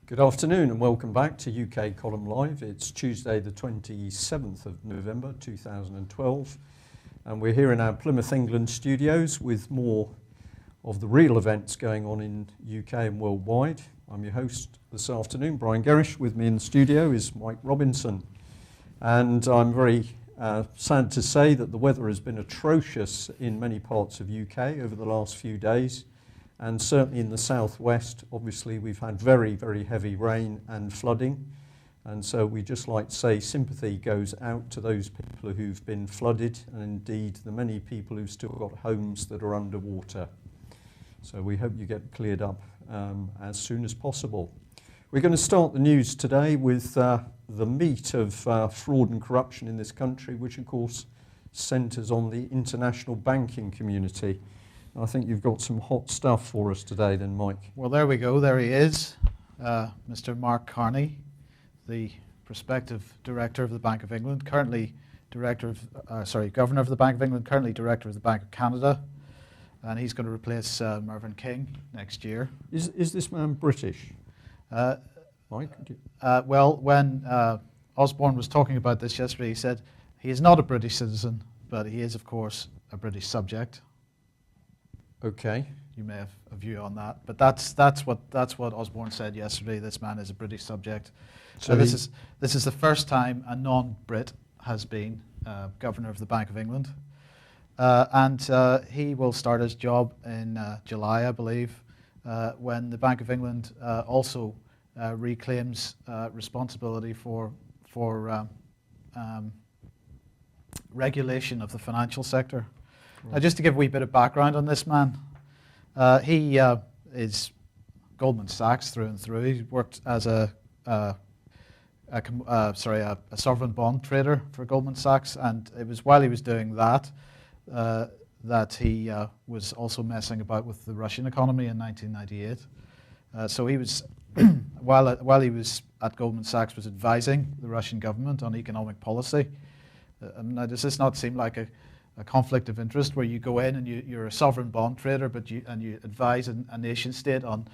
Good afternoon and welcome back to UK Column Live. It's Tuesday the 27th of November 2012 and we're here in our Plymouth, England studios with more of the real events going on in UK and worldwide. I'm your host this afternoon, Brian Gerrish. With me in the studio is Mike Robinson, and I'm very sad to say that the weather has been atrocious in many parts of UK over the last few days. And certainly in the southwest, obviously we've had very, very heavy rain and flooding. And so we just like to say sympathy goes out to those people who've been flooded, and indeed the many people who've still got homes that are underwater. So we hope you get cleared up as soon as possible. We're going to start the news today with the meat of fraud and corruption in this country, which of course centres on the international banking community. I think you've got some hot stuff for us today then, Mike. Well, there we go. There he is, Mr. Mark Carney, the prospective director of the Bank of England, currently Governor of the Bank of England, currently Director of the Bank of Canada, and he's going to replace Mervyn King next year. Is this man British? Mike? Well, when Osborne was talking about this yesterday, he said he is not a British citizen, but he is, of course, a British subject. Okay. You may have a view on that, but that's what Osborne said yesterday. This man is a British subject. So this is the first time a non-Brit has been Governor of the Bank of England, and he will start his job in July, I believe, when the Bank of England also reclaims responsibility for regulation of the financial sector. Now, just to give a wee bit of background on this man, he is Goldman Sachs through and through. He worked as a sovereign bond trader for Goldman Sachs, and it was while he was doing that that he was also messing about with the Russian economy in 1998. So he was, while he was at Goldman Sachs, was advising the Russian government on economic policy. Now, does this not seem like a conflict of interest, where you go in and you're a sovereign bond trader, but you advise a nation state on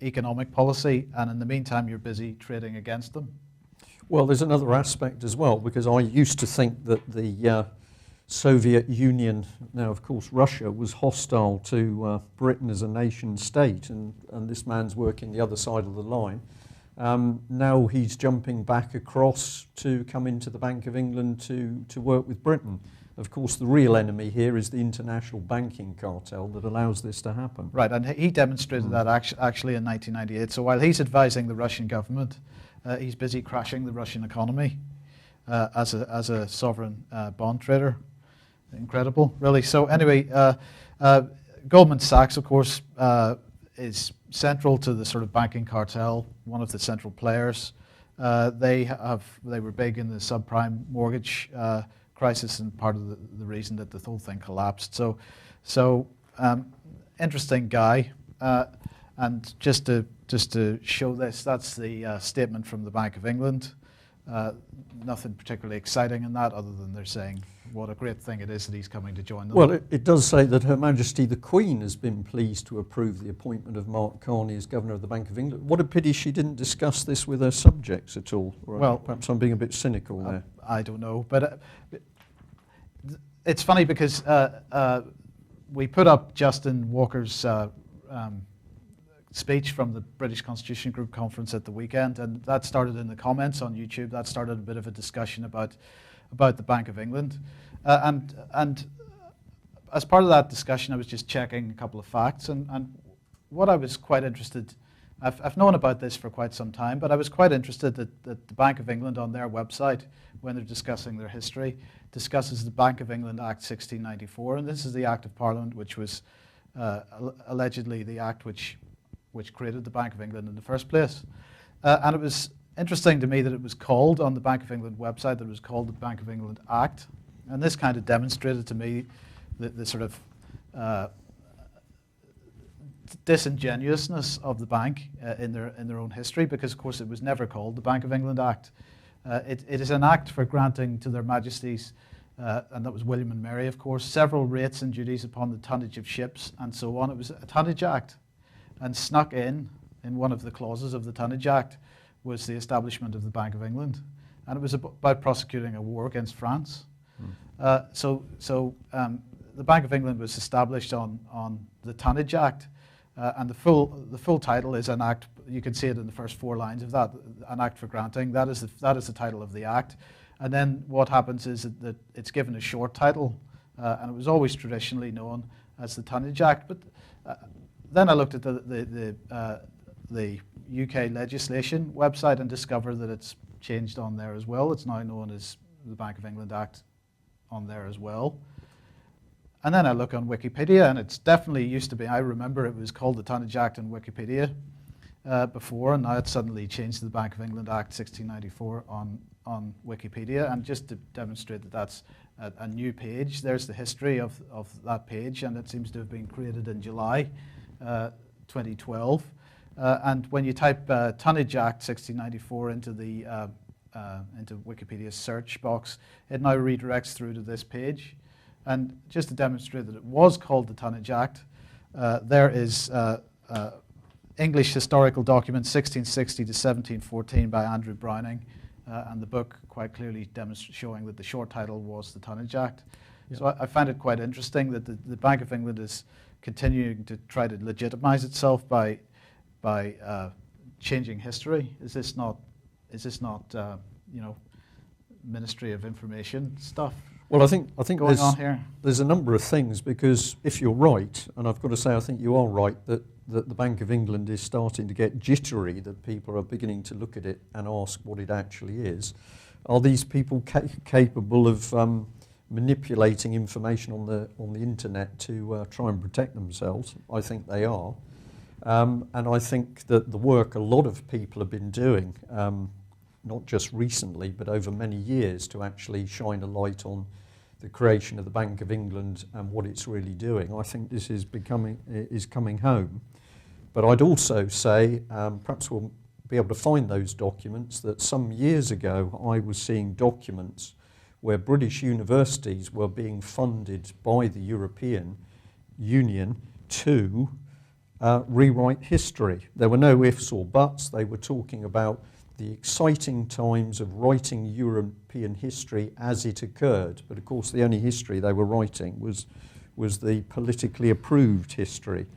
economic policy, and in the meantime you're busy trading against them? Well, there's another aspect as well, because I used to think that the Soviet Union, now of course Russia, was hostile to Britain as a nation state, and this man's working the other side of the line. Now he's jumping back across to come into the Bank of England to work with Britain. Of course, the real enemy here is the international banking cartel that allows this to happen. Right, and he demonstrated that actually in 1998. So while he's advising the Russian government, he's busy crashing the Russian economy as a sovereign bond trader. Incredible, really. So anyway, Goldman Sachs, of course, is central to the sort of banking cartel, one of the central players. They were big in the subprime mortgage crisis, and part of the reason that the whole thing collapsed. So interesting guy. And just to show this, that's the statement from the Bank of England. Nothing particularly exciting in that, other than they're saying what a great thing it is that he's coming to join them. Well, it does say that Her Majesty the Queen has been pleased to approve the appointment of Mark Carney as Governor of the Bank of England. What a pity she didn't discuss this with her subjects at all. Well, perhaps I'm being a bit cynical there. I don't know, but it's funny because we put up Justin Walker's speech from the British Constitution Group conference at the weekend, and that started in the comments on YouTube. That started a bit of a discussion about the Bank of England, and as part of that discussion, I was just checking a couple of facts, and what I was quite interested. I've known about this for quite some time, but I was quite interested that the Bank of England, on their website, when they're discussing their history, discusses the Bank of England Act 1694, and this is the Act of Parliament, which was allegedly the act which created the Bank of England in the first place. And it was interesting to me that it was called, on the Bank of England website, that it was called the Bank of England Act. And this kind of demonstrated to me the sort of disingenuousness of the bank in their own history, because of course it was never called the Bank of England Act. It is an act for granting to their Majesties, and that was William and Mary, of course, several rates and duties upon the tonnage of ships and so on. It was a tonnage act, and snuck in in one of the clauses of the Tonnage Act was the establishment of the Bank of England, and it was about prosecuting a war against France. The Bank of England was established on the Tonnage Act, and the full title is an act. You can see it in the first 4 lines of that, an act for granting. That is the title of the act, and then what happens is that it's given a short title, and it was always traditionally known as the Tonnage Act. But then I looked at the UK legislation website and discovered that it's changed on there as well. It's now known as the Bank of England Act on there as well. And then I look on Wikipedia, and it's definitely used to be, I remember it was called the Tonnage Act in Wikipedia before, and now it's suddenly changed to the Bank of England Act 1694 on Wikipedia. And just to demonstrate that that's a new page, there's the history of that page, and it seems to have been created in July 2012. And when you type Tonnage Act 1694 into Wikipedia's search box, it now redirects through to this page. And just to demonstrate that it was called the Tonnage Act, there is English historical document 1660 to 1714 by Andrew Browning, and the book quite clearly showing that the short title was the Tonnage Act. Yeah. So I find it quite interesting that the Bank of England is continuing to try to legitimize itself by changing history. Is this not Ministry of Information stuff? Well, I think there's a number of things, because if you're right, and I've got to say I think you are right, that the Bank of England is starting to get jittery, that people are beginning to look at it and ask what it actually is. Are these people capable of manipulating information on the internet to try and protect themselves? I think they are. And I think that the work a lot of people have been doing, not just recently, but over many years, to actually shine a light on the creation of the Bank of England and what it's really doing. I think this is coming home. But I'd also say, perhaps we'll be able to find those documents, that some years ago I was seeing documents where British universities were being funded by the European Union to rewrite history. There were no ifs or buts. They were talking about the exciting times of writing European history as it occurred. But of course the only history they were writing was the politically approved history.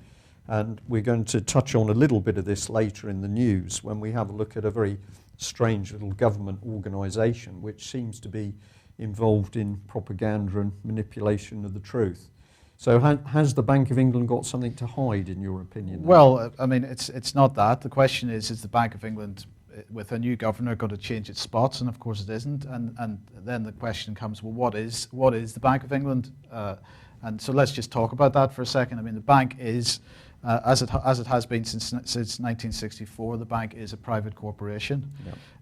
And we're going to touch on a little bit of this later in the news when we have a look at a very strange little government organisation which seems to be involved in propaganda and manipulation of the truth. So has the Bank of England got something to hide, in your opinion? Well, I mean, it's not that. The question is the Bank of England, with a new governor, going to change its spots? And of course it isn't. And then the question comes, well, what is the Bank of England? And so let's just talk about that for a second. I mean, the bank is, as it has been since 1964, the bank is a private corporation.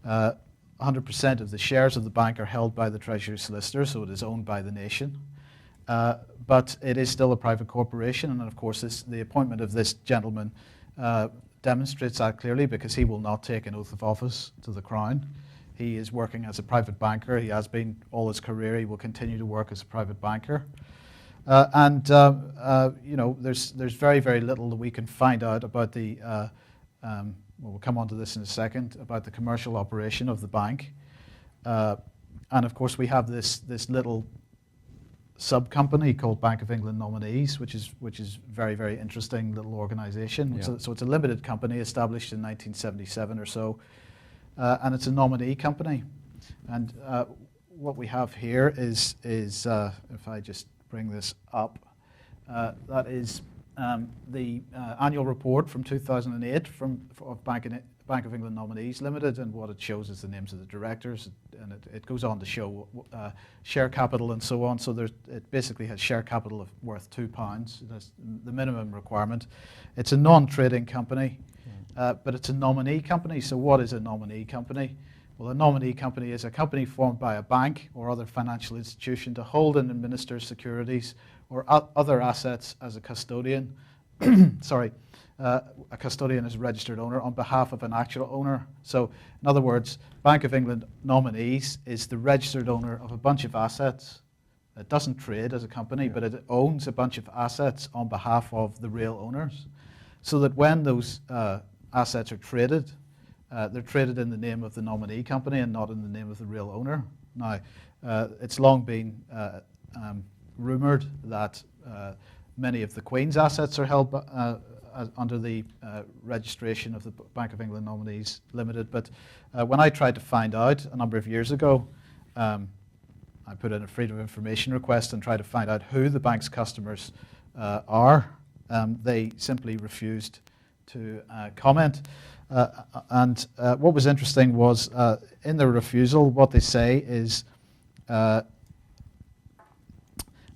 Yep. 100% of the shares of the bank are held by the Treasury Solicitor, so it is owned by the nation. But it is still a private corporation, and of course the appointment of this gentleman demonstrates that clearly, because he will not take an oath of office to the Crown. He is working as a private banker. He has been all his career. He will continue to work as a private banker. There's very, very little that we can find out about the, we'll come on to this in a second, about the commercial operation of the bank. And of course we have this little sub-company called Bank of England Nominees, which is very, very interesting little organisation. Yeah. So it's a limited company established in 1977 or so, and it's a nominee company. And what we have here is if I just bring this up, that is the annual report from 2008 of Bank of England Nominees Limited, and what it shows is the names of the directors, and it goes on to show share capital and so on. So it basically has share capital worth £2. That's the minimum requirement. It's a non-trading company, but it's a nominee company. So what is a nominee company? Well, a nominee company is a company formed by a bank or other financial institution to hold and administer securities or other assets as a custodian. A custodian is a registered owner on behalf of an actual owner. So, in other words, Bank of England Nominees is the registered owner of a bunch of assets. It doesn't trade as a company, but it owns a bunch of assets on behalf of the real owners. So that when those assets are traded, they're traded in the name of the nominee company and not in the name of the real owner. Now, it's long been rumoured that many of the Queen's assets are held under the registration of the Bank of England Nominees Limited. But when I tried to find out a number of years ago, I put in a Freedom of Information request and tried to find out who the bank's customers are. They simply refused to comment. And what was interesting was in their refusal, what they say is,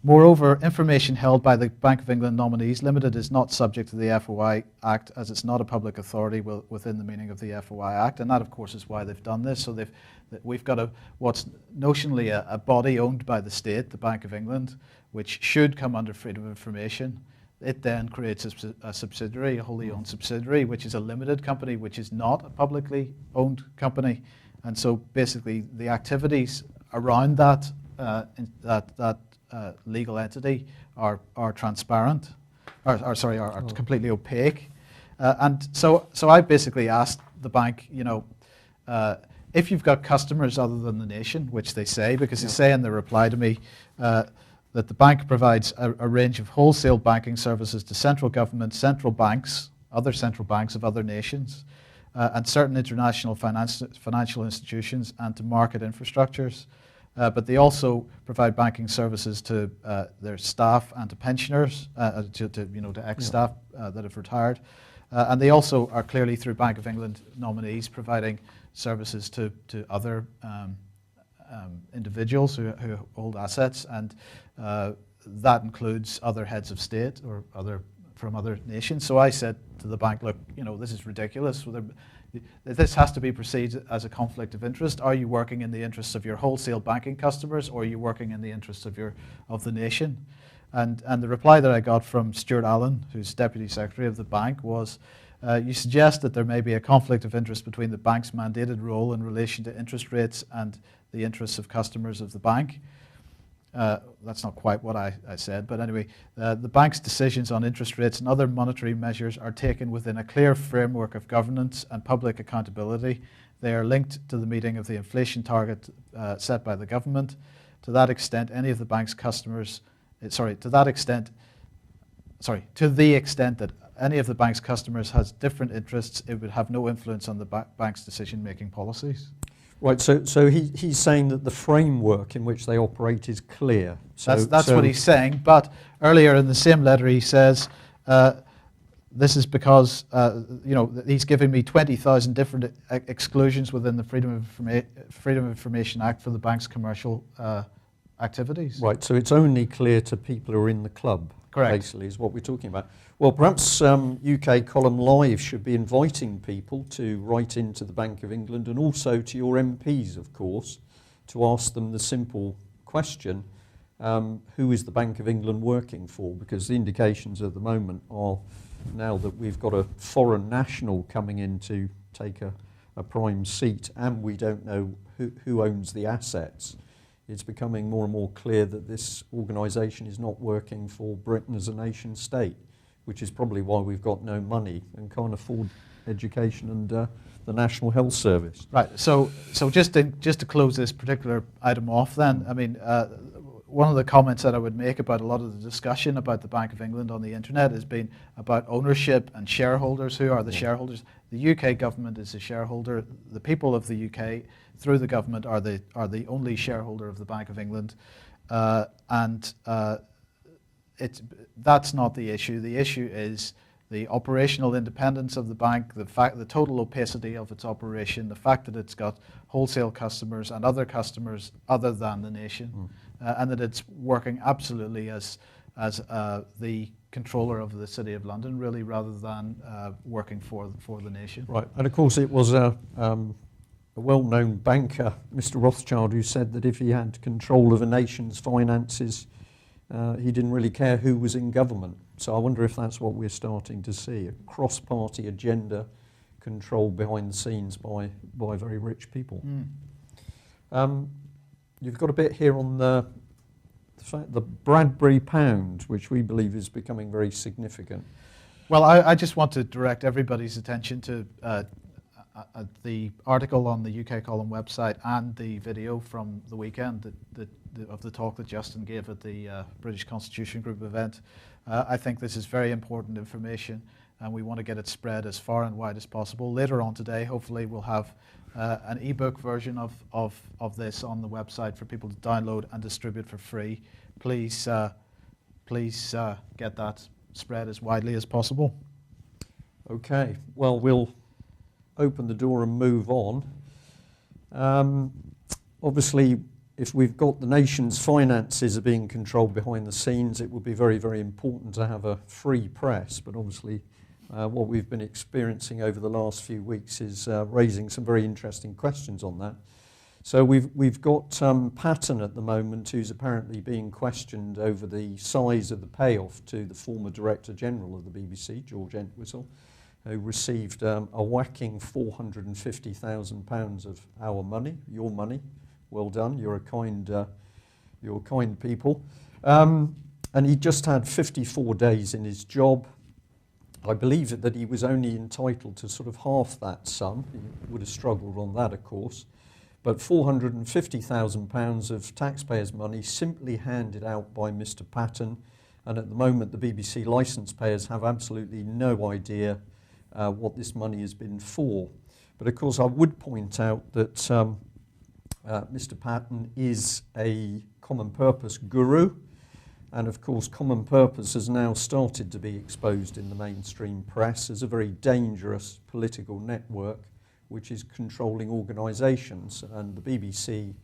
moreover, information held by the Bank of England Nominees Limited is not subject to the FOI Act, as it's not a public authority within the meaning of the FOI Act. And that, of course, is why they've done this. So we've got what's notionally a body owned by the state, the Bank of England, which should come under freedom of information. It then creates a subsidiary, a wholly owned subsidiary, which is a limited company, which is not a publicly owned company. And so basically the activities around that legal entity are transparent, are completely opaque. And so I basically asked the bank, if you've got customers other than the nation, which they say, because they say in their reply to me that the bank provides a range of wholesale banking services to central government, central banks, other central banks of other nations, and certain international financial institutions, and to market infrastructures. But they also provide banking services to their staff and to pensioners, to ex-staff that have retired. And they also are clearly, through Bank of England nominees, providing services to other individuals who hold assets, and that includes other heads of state or from other nations. So I said to the bank, look, this is ridiculous. This has to be perceived as a conflict of interest. Are you working in the interests of your wholesale banking customers, or are you working in the interests of the nation? And the reply that I got from Stuart Allen, who's Deputy Secretary of the bank, was, you suggest that there may be a conflict of interest between the bank's mandated role in relation to interest rates and the interests of customers of the bank. That's not quite what I said, but anyway, the bank's decisions on interest rates and other monetary measures are taken within a clear framework of governance and public accountability. They are linked to the meeting of the inflation target set by the government. To the extent that any of the bank's customers has different interests, it would have no influence on the bank's decision-making policies. Right, so he's saying that the framework in which they operate is clear. That's what he's saying, but earlier in the same letter he says, this is because, he's giving me 20,000 different exclusions within the Freedom of Information Act for the bank's commercial activities. Right, so it's only clear to people who are in the club. Correct. Basically, is what we're talking about. Well, perhaps UK Column Live should be inviting people to write into the Bank of England, and also to your MPs, of course, to ask them the simple question, who is the Bank of England working for? Because the indications at the moment are, now that we've got a foreign national coming in to take a prime seat, and we don't know who owns the assets, it's becoming more and more clear that this organisation is not working for Britain as a nation state, which is probably why we've got no money and can't afford education and the National Health Service. Right. So just to close this particular item off, then, I mean, one of the comments that I would make about a lot of the discussion about the Bank of England on the internet has been about ownership and shareholders. Who are the shareholders? The UK government is a shareholder. The people of the UK, through the government, are the only shareholder of the Bank of England, and that's not the issue. The issue is the operational independence of the bank, the total opacity of its operation, the fact that it's got wholesale customers and other customers other than the nation, and that it's working absolutely as the controller of the City of London, really, rather than working for the nation. Right, and of course it was a well-known banker, Mr. Rothschild, who said that if he had control of a nation's finances, he didn't really care who was in government. So I wonder if that's what we're starting to see, a cross-party agenda controlled behind the scenes by very rich people. You've got a bit here on the Bradbury pound, which we believe is becoming very significant. Well, I just want to direct everybody's attention to the article on the UK Column website and the video from the weekend of the talk that Justin gave at the British Constitution Group event. I think this is very important information, and we want to get it spread as far and wide as possible. Later on today, hopefully, we'll have an ebook version of this on the website for people to download and distribute for free. Please get that spread as widely as possible. Okay, well, we'll open the door and move on. Obviously, if we've got the nation's finances are being controlled behind the scenes, it would be very, very important to have a free press. But obviously, what we've been experiencing over the last few weeks is raising some very interesting questions on that. So we've got Patten at the moment, who's apparently being questioned over the size of the payoff to the former Director General of the BBC, George Entwistle, who received a whacking £450,000 of our money, your money. Well done, you're kind people. And he just had 54 days in his job. I believe that he was only entitled to sort of half that sum. He would have struggled on that, of course. But £450,000 of taxpayers' money simply handed out by Mr. Patten. And at the moment, the BBC licence payers have absolutely no idea what this money has been for. But of course, I would point out that Mr. Patten is a common purpose guru, and of course common purpose has now started to be exposed in the mainstream press as a very dangerous political network which is controlling organisations, and the BBC,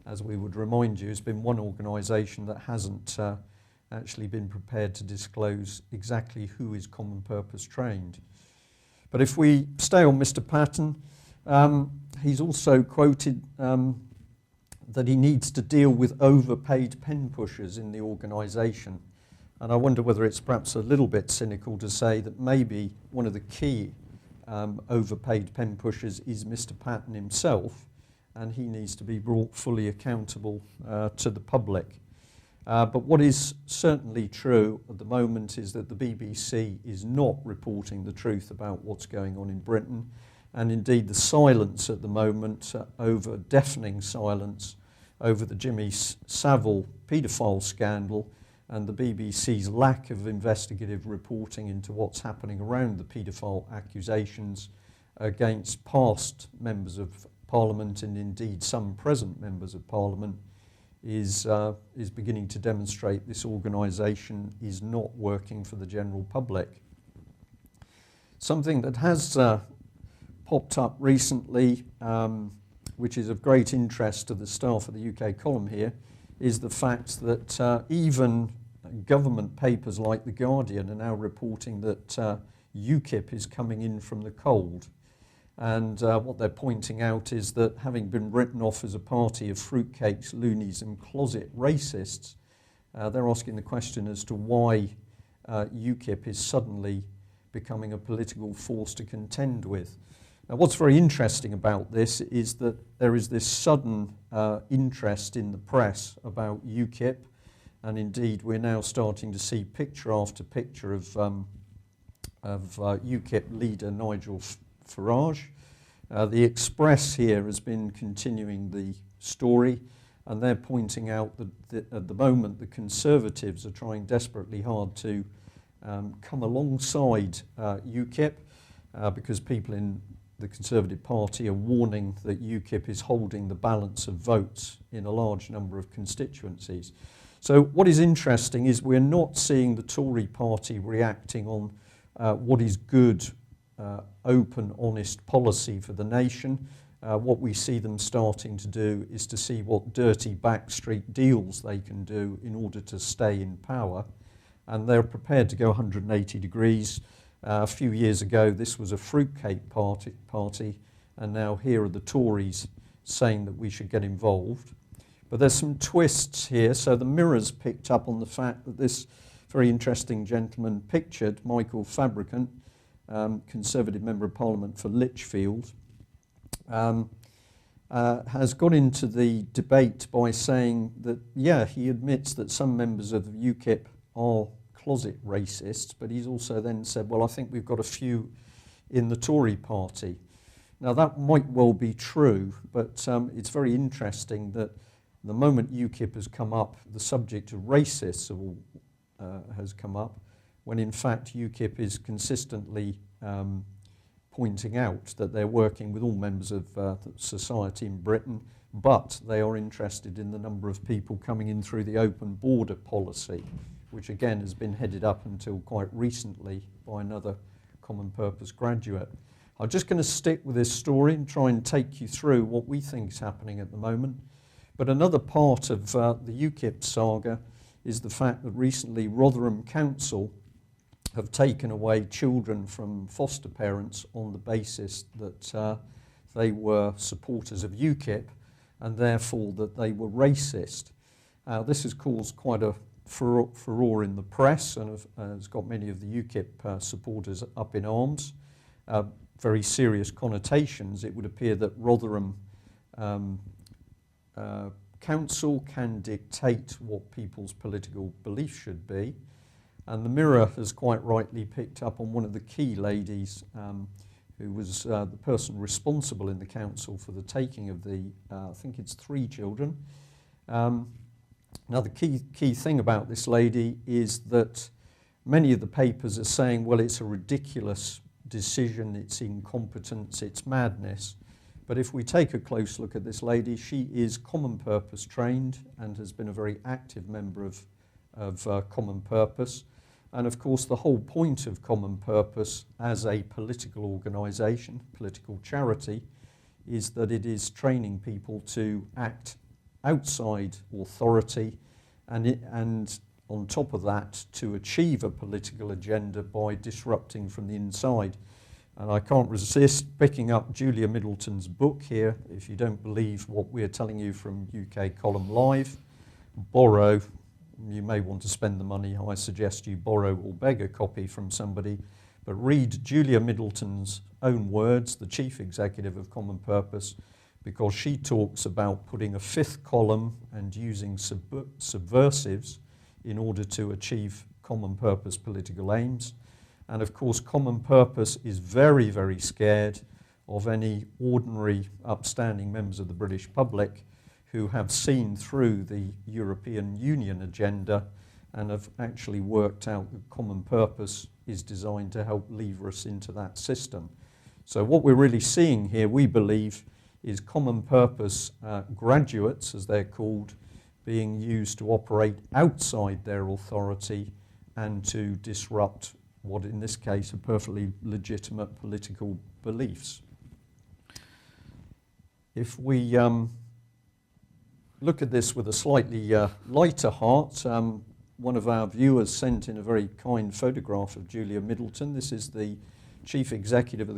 as we would remind you, has been one organisation that hasn't actually been prepared to disclose exactly who is common purpose trained. But if we stay on Mr. Patten, he's also quoted that he needs to deal with overpaid pen pushers in the organisation. And I wonder whether it's perhaps a little bit cynical to say that maybe one of the key overpaid pen pushers is Mr. Patten himself, and he needs to be brought fully accountable to the public. But what is certainly true at the moment is that the BBC is not reporting the truth about what's going on in Britain, and indeed the silence at the moment, deafening silence, over the Jimmy Savile paedophile scandal and the BBC's lack of investigative reporting into what's happening around the paedophile accusations against past members of Parliament and indeed some present members of Parliament is beginning to demonstrate this organisation is not working for the general public. Something that has popped up recently, which is of great interest to the staff of the UK column here, is the fact that even government papers like The Guardian are now reporting that UKIP is coming in from the cold. And what they're pointing out is that having been written off as a party of fruitcakes, loonies and closet racists, they're asking the question as to why UKIP is suddenly becoming a political force to contend with. Now, what's very interesting about this is that there is this sudden interest in the press about UKIP, and indeed we're now starting to see picture after picture of UKIP leader Nigel Farage. The Express here has been continuing the story, and they're pointing out that at the moment the Conservatives are trying desperately hard to come alongside UKIP because people in the Conservative Party are warning that UKIP is holding the balance of votes in a large number of constituencies. So what is interesting is we're not seeing the Tory party reacting on what is good, open, honest policy for the nation. What we see them starting to do is to see what dirty backstreet deals they can do in order to stay in power. And they're prepared to go 180 degrees. A few years ago, this was a fruitcake party, and now here are the Tories saying that we should get involved. But there's some twists here. So the Mirror's picked up on the fact that this very interesting gentleman pictured, Michael Fabricant, Conservative Member of Parliament for Lichfield, has got into the debate by saying that, yeah, he admits that some members of UKIP are closet racists, but he's also then said, well, I think we've got a few in the Tory party. Now, that might well be true, but it's very interesting that the moment UKIP has come up, the subject of racists has come up, when in fact UKIP is consistently pointing out that they're working with all members of society in Britain, but they are interested in the number of people coming in through the open border policy, which again has been headed up until quite recently by another common purpose graduate. I'm just going to stick with this story and try and take you through what we think is happening at the moment. But another part of the UKIP saga is the fact that recently Rotherham Council have taken away children from foster parents on the basis that they were supporters of UKIP and therefore that they were racist. This has caused quite a furore in the press and has got many of the UKIP supporters up in arms. Very serious connotations. It would appear that Rotherham Council can dictate what people's political beliefs should be. And the Mirror has quite rightly picked up on one of the key ladies who was the person responsible in the council for the taking of the, I think it's 3 children. Now the key thing about this lady is that many of the papers are saying, well, it's a ridiculous decision, it's incompetence, it's madness. But if we take a close look at this lady, she is common purpose trained and has been a very active member of Common Purpose. And of course, the whole point of Common Purpose as a political organisation, political charity, is that it is training people to act outside authority and on top of that, to achieve a political agenda by disrupting from the inside. And I can't resist picking up Julia Middleton's book here. If you don't believe what we're telling you from UK Column Live, borrow. You may want to spend the money. I suggest you borrow or beg a copy from somebody. But read Julia Middleton's own words, the chief executive of Common Purpose, because she talks about putting a 5th column and using subversives in order to achieve Common Purpose political aims. And of course, Common Purpose is very, very scared of any ordinary upstanding members of the British public who have seen through the European Union agenda and have actually worked out that Common Purpose is designed to help lever us into that system. So what we're really seeing here, we believe, is Common Purpose graduates, as they're called, being used to operate outside their authority and to disrupt what in this case are perfectly legitimate political beliefs. If we look at this with a slightly lighter heart, one of our viewers sent in a very kind photograph of Julia Middleton. This is the Chief Executive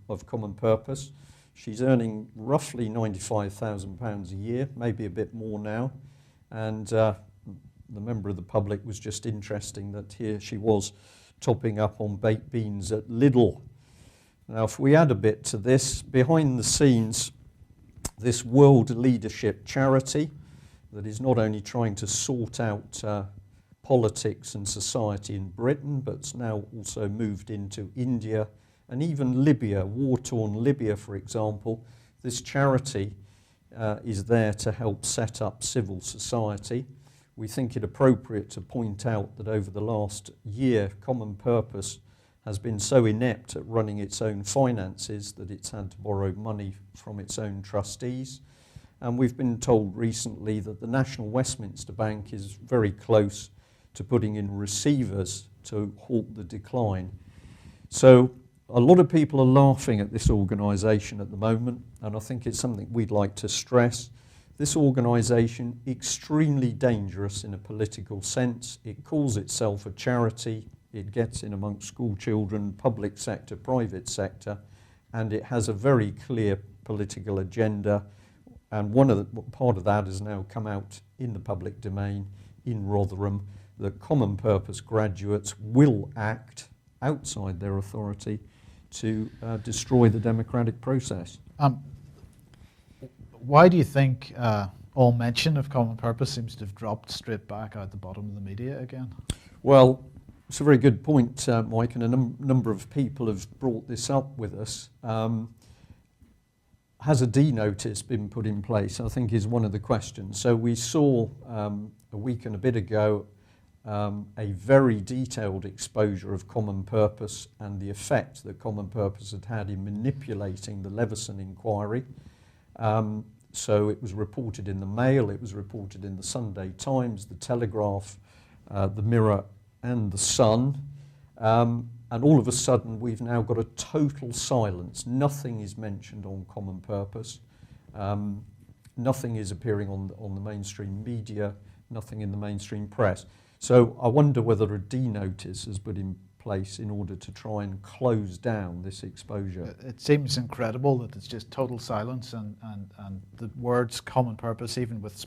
of Common Purpose. She's earning roughly £95,000 a year, maybe a bit more now. And the member of the public was just interesting that here she was topping up on baked beans at Lidl. Now, if we add a bit to this, behind the scenes, this world leadership charity that is not only trying to sort out politics and society in Britain, but's now also moved into India and even Libya, war-torn Libya, for example. This charity is there to help set up civil society. We think it appropriate to point out that over the last year, Common Purpose has been so inept at running its own finances that it's had to borrow money from its own trustees. And we've been told recently that the National Westminster Bank is very close to putting in receivers to halt the decline. So a lot of people are laughing at this organisation at the moment, and I think it's something we'd like to stress. This organisation, extremely dangerous in a political sense. It calls itself a charity. It gets in amongst school children, public sector, private sector, and it has a very clear political agenda. And part of that has now come out in the public domain in Rotherham, that Common Purpose graduates will act outside their authority to destroy the democratic process. Why do you think all mention of Common Purpose seems to have dropped straight back out the bottom of the media again? Well, It's a very good point, Mike, and a number of people have brought this up with us. Has a D notice been put in place, I think, is one of the questions. So we saw a week and a bit ago a very detailed exposure of Common Purpose and the effect that Common Purpose had had in manipulating the Leveson inquiry. So it was reported in the Mail, it was reported in the Sunday Times, the Telegraph, the Mirror and the Sun. And all of a sudden we've now got a total silence. Nothing is mentioned on Common Purpose. Nothing is appearing on the mainstream media, nothing in the mainstream press. So I wonder whether a D notice has been in place in order to try and close down this exposure. It seems incredible that it's just total silence, and the words Common Purpose, even with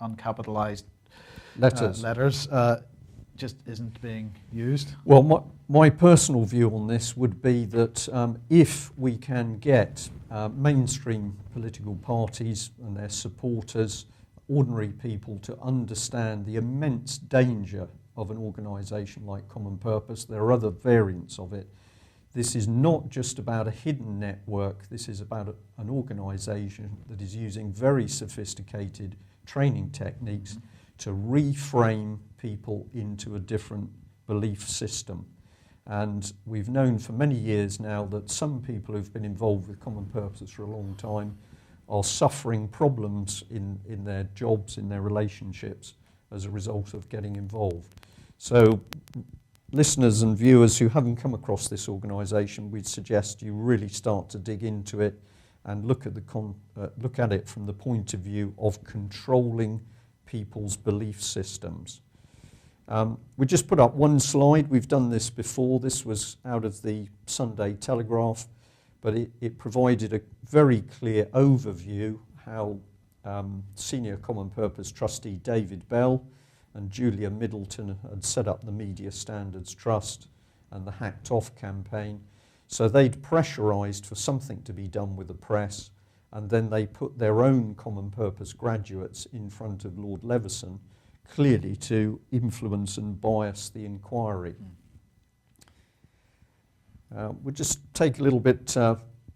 uncapitalized letters, just isn't being used. Well, my personal view on this would be that if we can get mainstream political parties and their supporters, ordinary people, to understand the immense danger of an organisation like Common Purpose, there are other variants of it. This is not just about a hidden network, this is about an organisation that is using very sophisticated training techniques to reframe people into a different belief system. And we've known for many years now that some people who've been involved with Common Purpose for a long time are suffering problems in their jobs, in their relationships, as a result of getting involved. So listeners and viewers who haven't come across this organisation, we'd suggest you really start to dig into it and look at it from the point of view of controlling people's belief systems. We just put up one slide. We've done this before. This was out of the Sunday Telegraph, but it provided a very clear overview how senior Common Purpose trustee David Bell and Julia Middleton had set up the Media Standards Trust and the Hacked Off campaign. So they'd pressurised for something to be done with the press, and then they put their own Common Purpose graduates in front of Lord Leveson, clearly to influence and bias the inquiry. We'll just take a little bit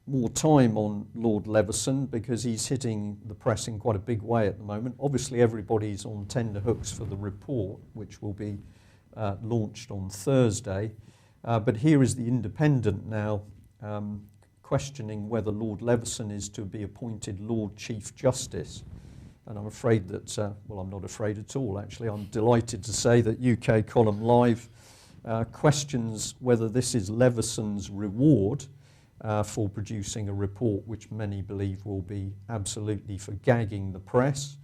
more time on Lord Leveson because he's hitting the press in quite a big way at the moment. Obviously everybody's on tenterhooks for the report, which will be launched on Thursday. But here is the Independent now questioning whether Lord Leveson is to be appointed Lord Chief Justice. And I'm afraid that, well, I'm not afraid at all, actually. I'm delighted to say that UK Column Live questions whether this is Leveson's reward for producing a report which many believe will be absolutely for gagging the press.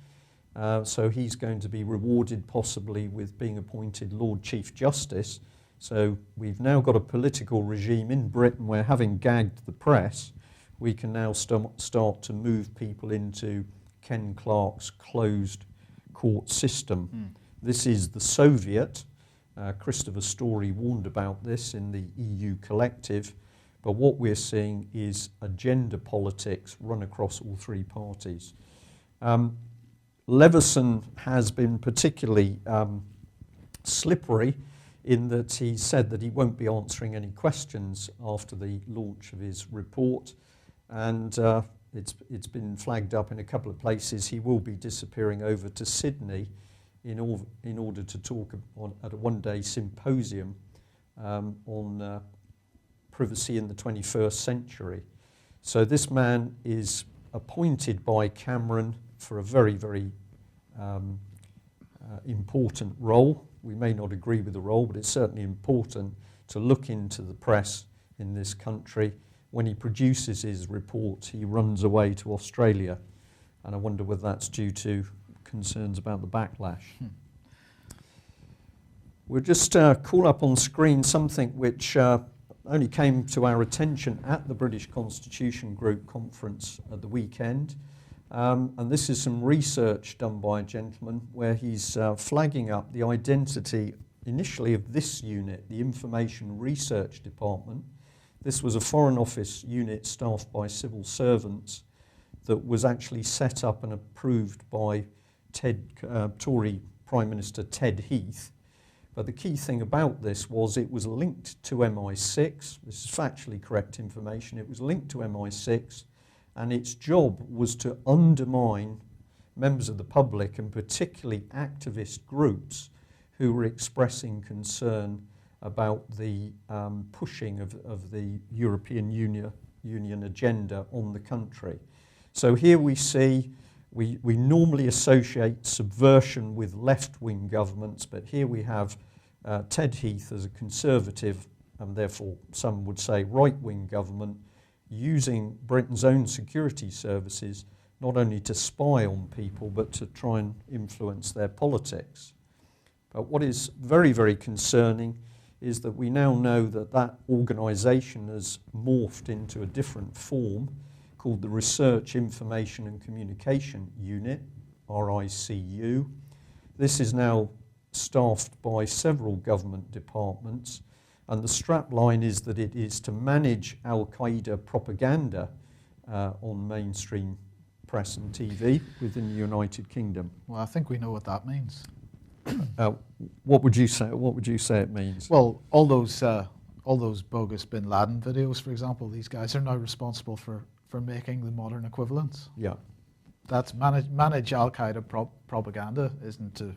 So he's going to be rewarded possibly with being appointed Lord Chief Justice. So we've now got a political regime in Britain where, having gagged the press, we can now start to move people into Ken Clarke's closed court system. This is the Soviet. Christopher Story warned about this in the EU Collective, but what we're seeing is agenda politics run across all three parties. Leveson has been particularly slippery in that he said that he won't be answering any questions after the launch of his report, and it's been flagged up in a couple of places. He will be disappearing over to Sydney in order to talk at a one-day symposium on privacy in the 21st century. So this man is appointed by Cameron for a very, very important role. We may not agree with the role, but it's certainly important to look into the press in this country. When he produces his report, he runs away to Australia, and I wonder whether that's due to concerns about the backlash. We'll just call up on screen something which only came to our attention at the British Constitution Group conference at the weekend. And this is some research done by a gentleman where he's flagging up the identity initially of this unit, the Information Research Department. This was a Foreign Office unit staffed by civil servants that was actually set up and approved by Tory Prime Minister Ted Heath. But the key thing about this was it was linked to MI6. This is factually correct information. It was linked to MI6, and its job was to undermine members of the public and particularly activist groups who were expressing concern about the pushing of the European Union agenda on the country. So here we see, we normally associate subversion with left-wing governments, but here we have Ted Heath as a conservative, and therefore some would say right-wing government, using Britain's own security services not only to spy on people, but to try and influence their politics. But what is very, very concerning is that we now know that that organisation has morphed into a different form called the Research, Information and Communication Unit, RICU. This is now staffed by several government departments, and the strapline is that it is to manage Al-Qaeda propaganda on mainstream press and TV within the United Kingdom. Well, I think we know what that means. What would you say? What would you say it means? Well, all those bogus Bin Laden videos, for example, these guys are now responsible for making the modern equivalents. Yeah. That's manage Al-Qaeda propaganda isn't to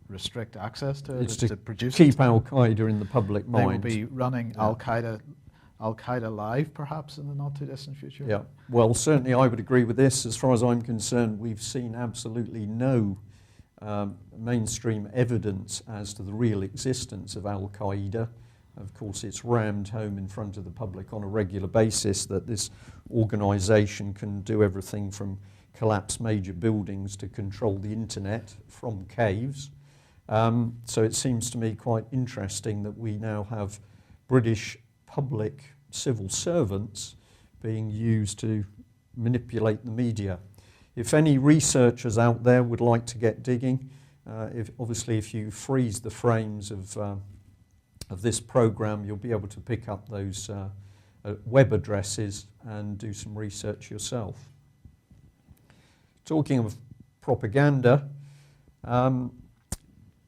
restrict access to it. It's to produce keep it. Al-Qaeda in the public mind. They will be running Al-Qaeda live, perhaps, in the not-too-distant future. Yeah. Well, certainly I would agree with this. As far as I'm concerned, we've seen absolutely no mainstream evidence as to the real existence of Al-Qaeda. Of course, it's rammed home in front of the public on a regular basis that this organisation can do everything from collapse major buildings to control the internet from caves. So it seems to me quite interesting that we now have British public civil servants being used to manipulate the media. If any researchers out there would like to get digging, if you freeze the frames of this program, you'll be able to pick up those web addresses and do some research yourself. Talking of propaganda,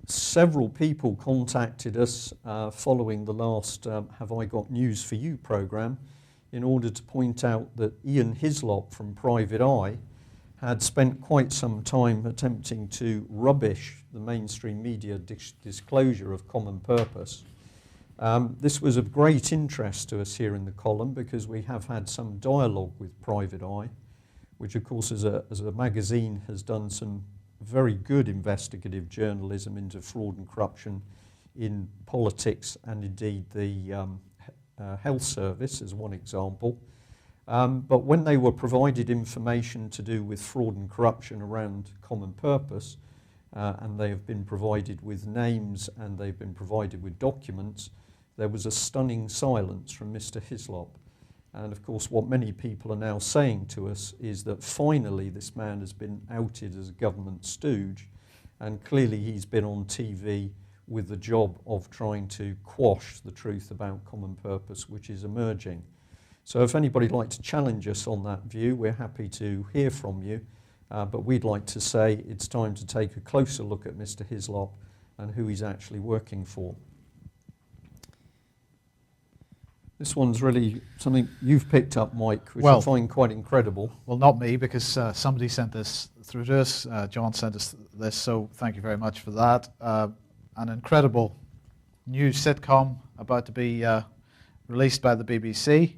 several people contacted us following the last Have I Got News For You programme in order to point out that Ian Hislop from Private Eye had spent quite some time attempting to rubbish the mainstream media disclosure of common purpose. This was of great interest to us here in the column because we have had some dialogue with Private Eye, which of course as a magazine has done some very good investigative journalism into fraud and corruption in politics and indeed the health service as one example. But when they were provided information to do with fraud and corruption around common purpose, and they have been provided with names and they've been provided with documents, there was a stunning silence from Mr. Hislop. And of course what many people are now saying to us is that finally this man has been outed as a government stooge, and clearly he's been on TV with the job of trying to quash the truth about common purpose which is emerging. So if anybody'd like to challenge us on that view, we're happy to hear from you, but we'd like to say it's time to take a closer look at Mr. Hislop and who he's actually working for. This one's really something you've picked up, Mike, which I find quite incredible. Well, not me, because somebody sent this through to us. John sent us this, so thank you very much for that. An incredible new sitcom about to be released by the BBC.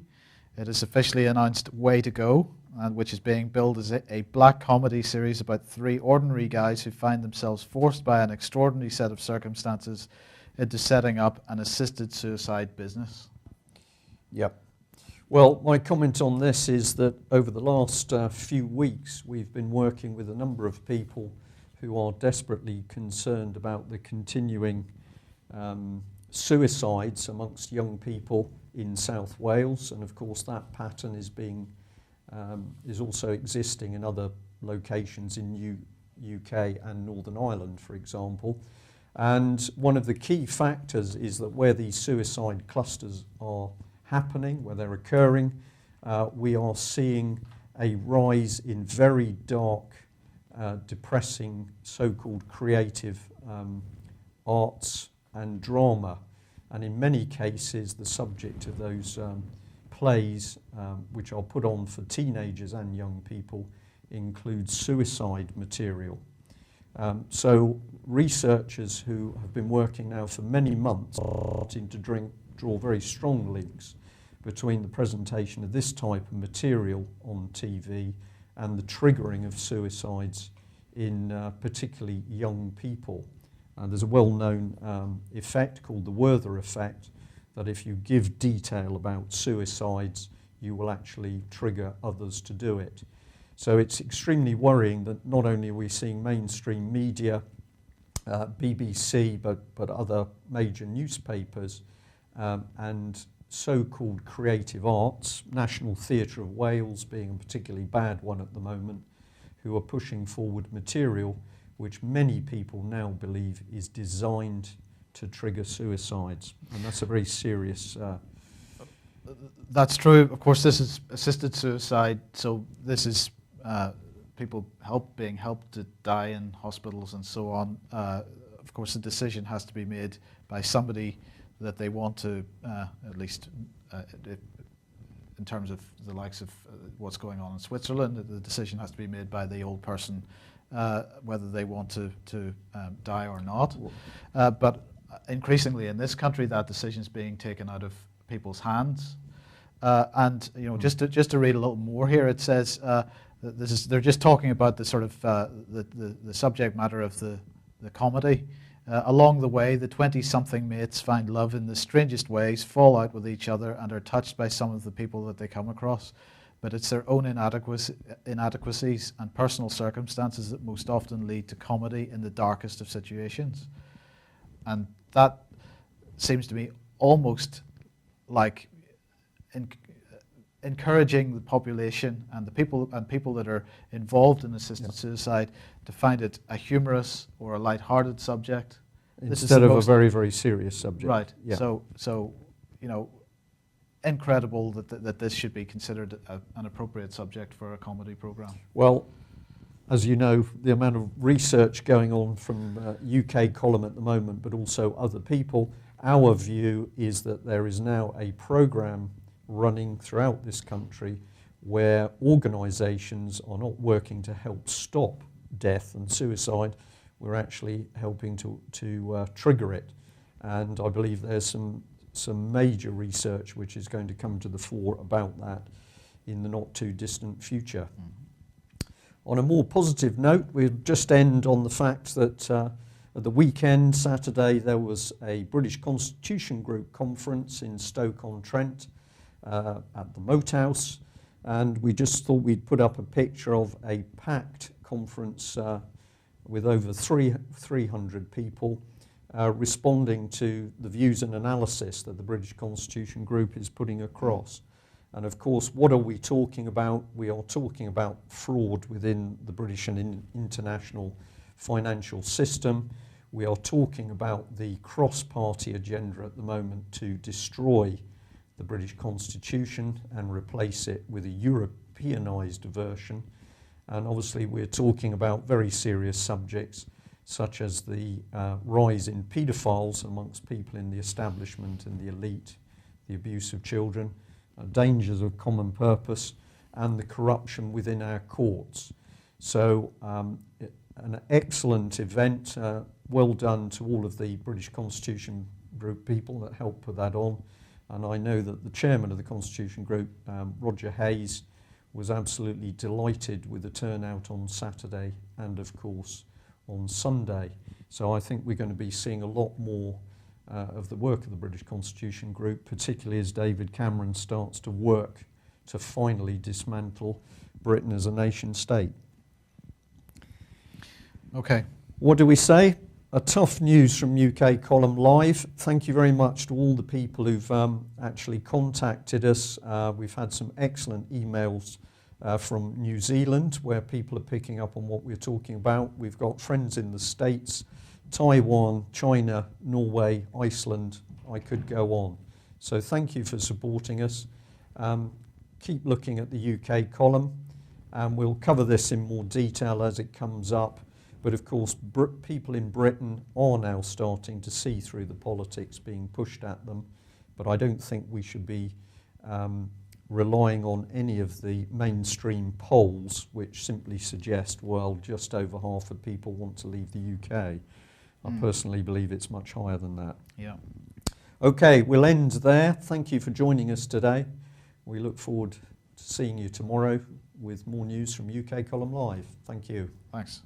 It is officially announced Way to Go, which is being billed as a black comedy series about three ordinary guys who find themselves forced by an extraordinary set of circumstances into setting up an assisted suicide business. Yep. Well, my comment on this is that over the last few weeks we've been working with a number of people who are desperately concerned about the continuing suicides amongst young people in South Wales, and of course that pattern is also existing in other locations in UK and Northern Ireland, for example. And one of the key factors is that where these suicide clusters are happening, where they're occurring, we are seeing a rise in very dark, depressing so-called creative arts and drama. And in many cases, the subject of those plays, which are put on for teenagers and young people, includes suicide material. So researchers who have been working now for many months are starting to draw very strong links between the presentation of this type of material on TV and the triggering of suicides in particularly young people. There's a well-known effect called the Werther effect, that if you give detail about suicides, you will actually trigger others to do it. So it's extremely worrying that not only are we seeing mainstream media, BBC, but other major newspapers, and so-called creative arts, National Theatre of Wales being a particularly bad one at the moment, who are pushing forward material which many people now believe is designed to trigger suicides. And that's a very serious... That's true. Of course, this is assisted suicide, so this is people being helped to die in hospitals and so on. Of course, the decision has to be made by somebody that they want to, at least in terms of the likes of what's going on in Switzerland, the decision has to be made by the old person whether they want to die or not. But increasingly in this country, that decision is being taken out of people's hands. And just to read a little more here, it says they're just talking about the sort of the subject matter of the comedy. Along the way, the 20-something mates find love in the strangest ways, fall out with each other, and are touched by some of the people that they come across. But it's their own inadequacies and personal circumstances that most often lead to comedy in the darkest of situations. And that seems to me almost like encouraging the population and the people that are involved in assisted suicide to find it a humorous or a light-hearted subject instead of a very, very serious subject. Right. Yeah. So incredible that this should be considered an appropriate subject for a comedy program. Well, as you know, the amount of research going on from UK column at the moment, but also other people, our view is that there is now a program running throughout this country where organisations are not working to help stop death and suicide, we're actually helping to trigger it. And I believe there's some major research which is going to come to the fore about that in the not too distant future. On a more positive note, we'll just end on the fact that at the weekend, Saturday, there was a British Constitution Group conference in Stoke-on-Trent at the Moat House, and we just thought we'd put up a picture of a packed conference with over 300 people responding to the views and analysis that the British Constitution Group is putting across. And of course, what are we talking about? We are talking about fraud within the British and international financial system. We are talking about the cross-party agenda at the moment to destroy the British Constitution and replace it with a Europeanised version. And obviously we're talking about very serious subjects such as the rise in paedophiles amongst people in the establishment and the elite, the abuse of children, dangers of common purpose, and the corruption within our courts. So an excellent event, well done to all of the British Constitution Group people that helped put that on. And I know that the chairman of the Constitution Group, Roger Hayes, was absolutely delighted with the turnout on Saturday and, of course, on Sunday. So I think we're going to be seeing a lot more of the work of the British Constitution Group, particularly as David Cameron starts to work to finally dismantle Britain as a nation state. Okay. What do we say? A tough news from UK Column Live. Thank you very much to all the people who've actually contacted us. We've had some excellent emails from New Zealand where people are picking up on what we're talking about. We've got friends in the States, Taiwan, China, Norway, Iceland. I could go on. So thank you for supporting us. Keep looking at the UK column, and we'll cover this in more detail as it comes up. But of course, people in Britain are now starting to see through the politics being pushed at them. But I don't think we should be relying on any of the mainstream polls which simply suggest, well, just over half of people want to leave the UK. I personally believe it's much higher than that. Yeah. Okay, we'll end there. Thank you for joining us today. We look forward to seeing you tomorrow with more news from UK Column Live. Thank you. Thanks.